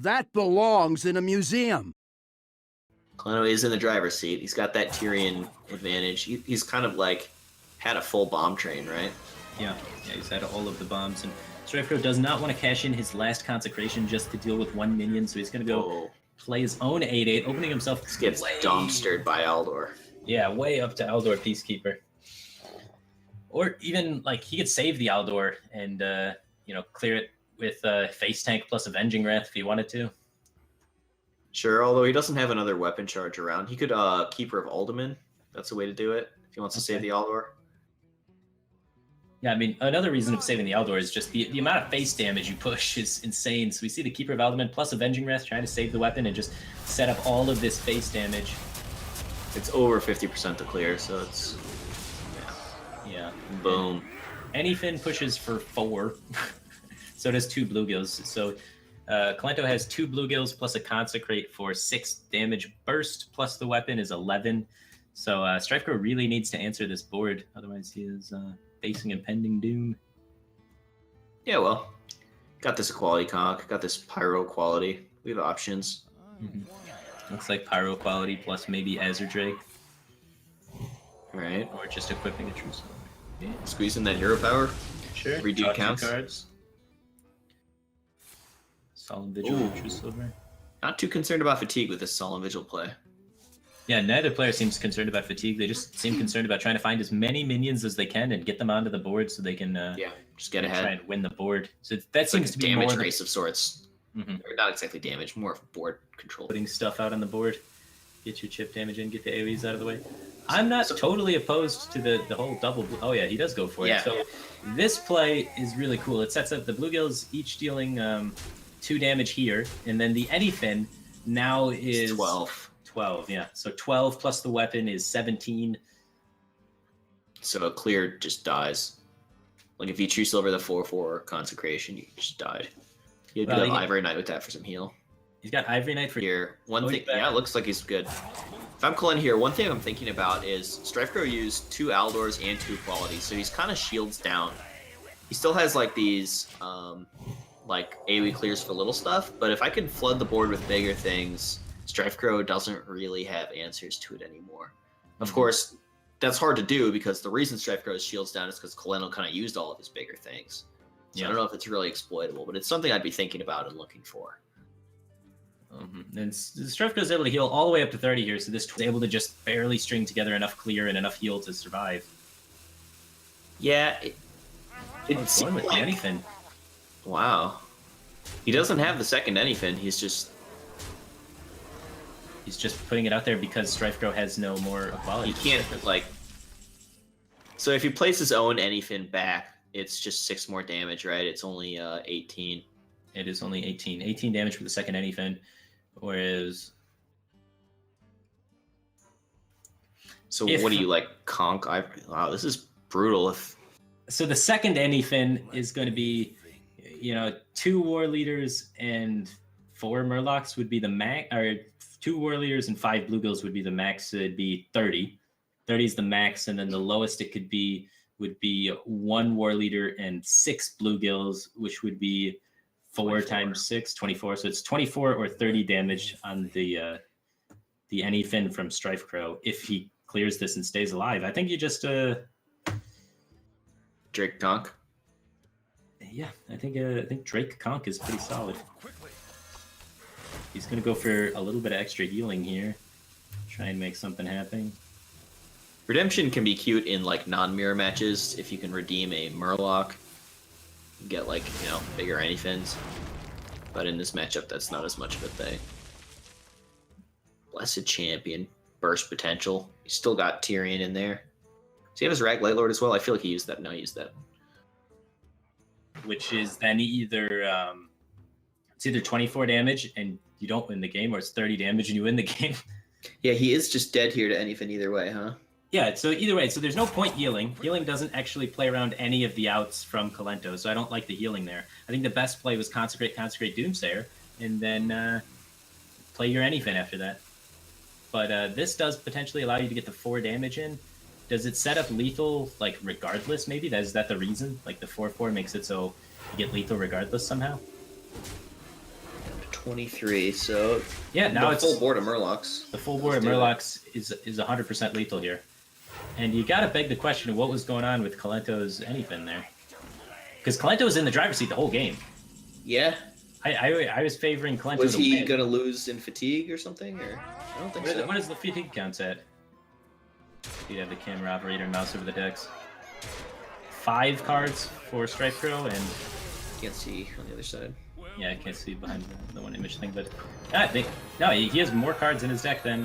That belongs in a museum. Kolento is in the driver's seat. He's got that Tyrion advantage. He's kind of like had a full bomb train, right? Yeah, he's had all of the bombs. And Strifecrow does not want to cash in his last consecration just to deal with one minion, so he's going to go play his own 8/8, opening himself. This gets dumpstered by Aldor. Yeah, way up to Aldor Peacekeeper. Or even, like, he could save the Aldor and, clear it with Face Tank plus Avenging Wrath if he wanted to. Sure, although he doesn't have another weapon charge around. He could Keeper of Alderman. That's a way to do it if he wants to save the Aldor. Yeah, I mean, another reason of saving the Aldor is just the amount of face damage you push is insane. So we see the Keeper of Alderman plus Avenging Wrath trying to save the weapon and just set up all of this face damage. It's over 50% to clear, so it's... Yeah. Boom. Anyfin pushes for 4. So does 2 bluegills. So Kolento has 2 bluegills plus a consecrate for 6 damage burst, plus the weapon is 11. So Strifecrow really needs to answer this board, otherwise he is facing impending doom. Yeah, well, got this equality conk, got this pyro quality. We have options. Mm-hmm. Looks like pyro quality plus maybe Azure Drake. Right. Or just equipping a True Silver. Yeah. Squeeze in that hero power. Sure. Every dude counts. Cards. Solemn Vigil, True Silver. Not too concerned about fatigue with this Solemn Vigil play. Yeah, neither player seems concerned about fatigue. They just seem concerned about trying to find as many minions as they can and get them onto the board so they can just get ahead. Try and win the board. So that seems like to be damage more race of sorts. Or not exactly damage, more of board control. Putting stuff out on the board. Get your chip damage in, get the AoEs out of the way. I'm not totally opposed to the whole double... Oh yeah, he does go for it. So this play is really cool. It sets up the bluegills each dealing 2 damage here, and then the Anyfin now is... 12. 12, yeah. So 12 plus the weapon is 17. So a clear just dies. Like if you True Silver the 4/4 consecration, you just died. You'd be like Ivory Knight with that for some heal. He's got Ivory Knight for here. One thing, yeah, it looks like he's good. If I'm Kolento here, one thing I'm thinking about is Strifecrow used 2 Aldors and 2 qualities, so he's kind of shields down. He still has like these like AoE clears for little stuff, but if I can flood the board with bigger things, Strifecrow doesn't really have answers to it anymore. Of course, that's hard to do because the reason Strifecrow shields down is because Kolento kind of used all of his bigger things. So I don't know if it's really exploitable, but it's something I'd be thinking about and looking for. And Strifecrow is able to heal all the way up to 30 here, so this is able to just barely string together enough clear and enough heal to survive. Yeah, it's going with the Anyfin. Wow. He doesn't have the second Anyfin, he's just putting it out there because Strifecrow has no more equality. He can't, like... So if he plays his own Anyfin back, it's just 6 more damage, right? It's only 18. It is only 18. 18 damage for the second Anyfin, whereas... So what do you, like, conk? Wow, this is brutal. So the second Anyfin is going to be, 2 War Leaders and 4 Murlocs would be the max, or 2 War Leaders and 5 Bluegills would be the max, so it'd be 30. 30 is the max, and then the lowest it could be would be 1 War Leader and 6 Bluegills, which would be 4 times 6, 24. So it's 24 or 30 damage on the Anyfin from Strifecrow if he clears this and stays alive. I think you just Drake conk. Yeah, I think Drake conk is pretty solid. He's gonna go for a little bit of extra healing here. Try and make something happen. Redemption can be cute in like non-mirror matches if you can redeem a Murloc. You get like, bigger Anyfins. But in this matchup, that's not as much of a thing. Blessed Champion. Burst potential. He's still got Tyrion in there. Does he have his Rag Light Lord as well? I feel like he used that. No, he used that. Which is then either it's either 24 damage and you don't win the game, or it's 30 damage and you win the game. Yeah, he is just dead here to Anyfin either way, huh? Yeah, so either way, so there's no point healing. Healing doesn't actually play around any of the outs from Kolento, so I don't like the healing there. I think the best play was Consecrate Doomsayer, and then play your Anyfin after that. But this does potentially allow you to get the 4 damage in. Does it set up lethal, like, regardless, maybe? Is that the reason? Like, the 4/4 makes it so you get lethal regardless somehow? 23. So yeah, now the it's full board of Murlocs. the full board of Murlocs is 100% lethal here, and you got to beg the question of what was going on with Kolento's Anyfin there, because Kolento was in the driver's seat the whole game. Yeah. I was favoring Kolento. Was to he win. gonna lose in fatigue or something? Or I don't think so. What is the fatigue count at? You have the camera operator mouse over the decks. 5 cards for Stripe Crow, and Can't see on the other side. yeah, I can't see behind the one image thing, but no, he has more cards in his deck than